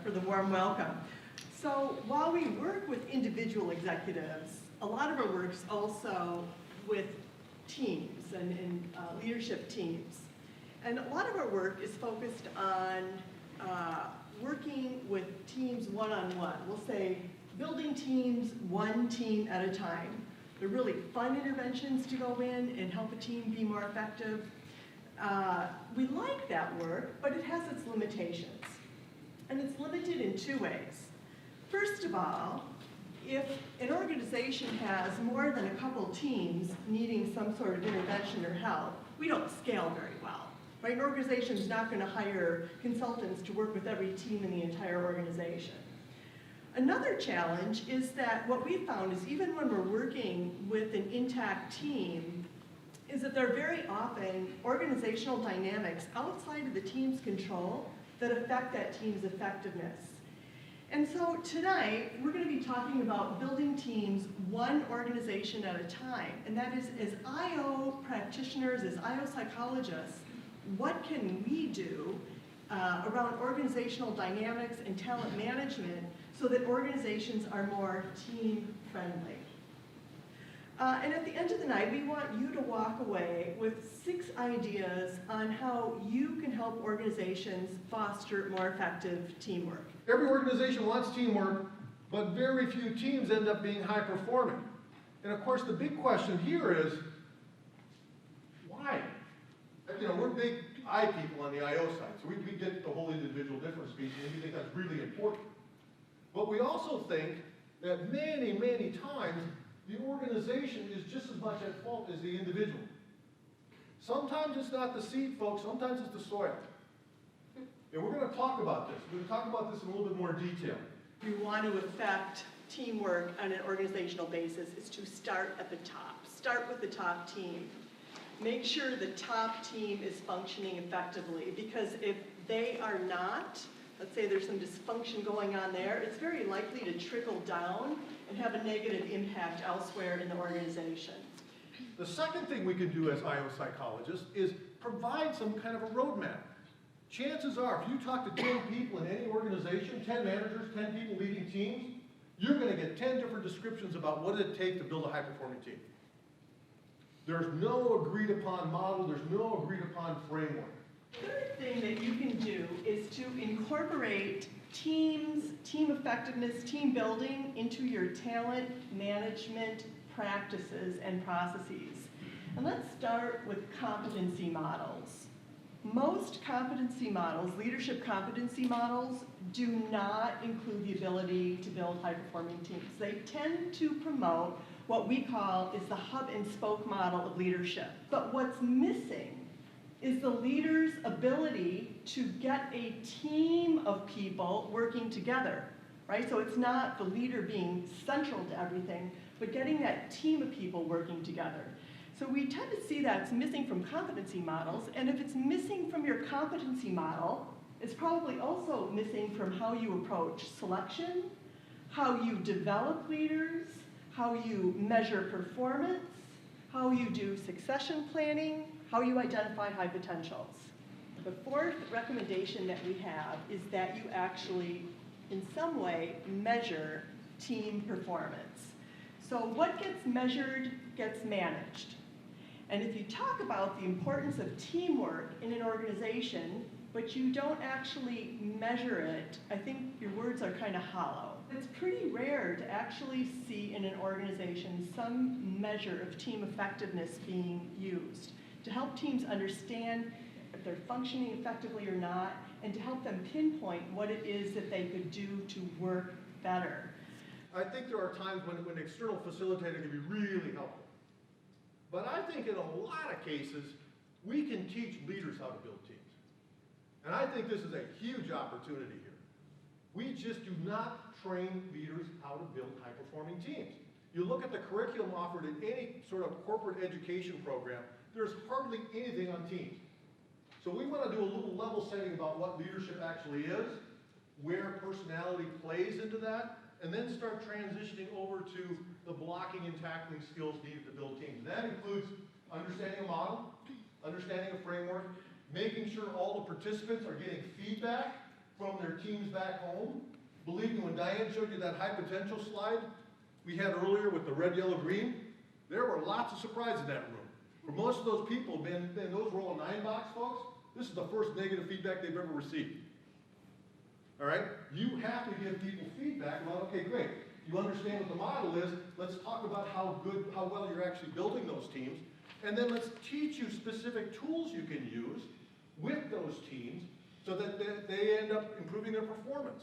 for the warm welcome. So while we work with individual executives, a lot of our work is also with teams and leadership teams. And a lot of our work is focused on working with teams one-on-one. We'll say building teams one team at a time. They're really fun interventions to go in and help a team be more effective. We like that work, but it has its limitations. And it's limited in two ways. First of all, if an organization has more than a couple teams needing some sort of intervention or help, we don't scale very well. Right? An organization is not going to hire consultants to work with every team in the entire organization. Another challenge is that what we found is even when we're working with an intact team, is that there are very often organizational dynamics outside of the team's control that affect that team's effectiveness. And so tonight, we're going to be talking about building teams one organization at a time. And that is, as IO practitioners, as IO psychologists, what can we do around organizational dynamics and talent management so that organizations are more team-friendly? And at the end of the night, we want you to walk away with 6 ideas on how you can help organizations foster more effective teamwork. Every organization wants teamwork, but very few teams end up being high performing. And of course, the big question here is, why? You know, we're big I people on the IO side, so we get the whole individual difference piece, and we think that's really important. But we also think that many, many times, the organization is just as much at fault as the individual. Sometimes it's not the seed, folks, sometimes it's the soil. And we're going to talk about this. We're going to talk about this in a little bit more detail. If you want to affect teamwork on an organizational basis, is to start at the top. Start with the top team. Make sure the top team is functioning effectively, because if they are not, let's say there's some dysfunction going on there, it's very likely to trickle down and have a negative impact elsewhere in the organization. The second thing we can do as IO psychologists is provide some kind of a roadmap. Chances are, if you talk to 10 people in any organization, 10 managers, 10 people leading teams, you're going to get 10 different descriptions about what it takes to build a high-performing team. There's no agreed upon model, there's no agreed upon framework. The third thing that you can do is to incorporate teams, team effectiveness, team building into your talent management practices and processes. And let's start with competency models. Most competency models, leadership competency models, do not include the ability to build high-performing teams. They tend to promote what we call is the hub and spoke model of leadership. But what's missing is the leader's ability to get a team of people working together, right? So it's not the leader being central to everything, but getting that team of people working together. So we tend to see that it's missing from competency models, and if it's missing from your competency model, it's probably also missing from how you approach selection, how you develop leaders, how you measure performance, how you do succession planning, how you identify high potentials. The fourth recommendation that we have is that you actually, in some way, measure team performance. So what gets measured gets managed. And if you talk about the importance of teamwork in an organization, but you don't actually measure it, I think your words are kind of hollow. It's pretty rare to actually see in an organization some measure of team effectiveness being used to help teams understand if they're functioning effectively or not, and to help them pinpoint what it is that they could do to work better. I think there are times when an external facilitator can be really helpful. But I think in a lot of cases, we can teach leaders how to build teams. And I think this is a huge opportunity here. We just do not train leaders how to build high-performing teams. You look at the curriculum offered in any sort of corporate education program, there's hardly anything on teams. So we want to do a little level setting about what leadership actually is, where personality plays into that, and then start transitioning over to the blocking and tackling skills needed to build teams. And that includes understanding a model, understanding a framework, making sure all the participants are getting feedback from their teams back home. Believe me, when Dianne showed you that high potential slide we had earlier with the red, yellow, green, there were lots of surprises in that room. For most of those people, man, those were all 9-box folks. This is the first negative feedback they've ever received. All right? You have to give people feedback about, okay, great. You understand what the model is. Let's talk about how well you're actually building those teams. And then let's teach you specific tools you can use with those teams so that they end up improving their performance.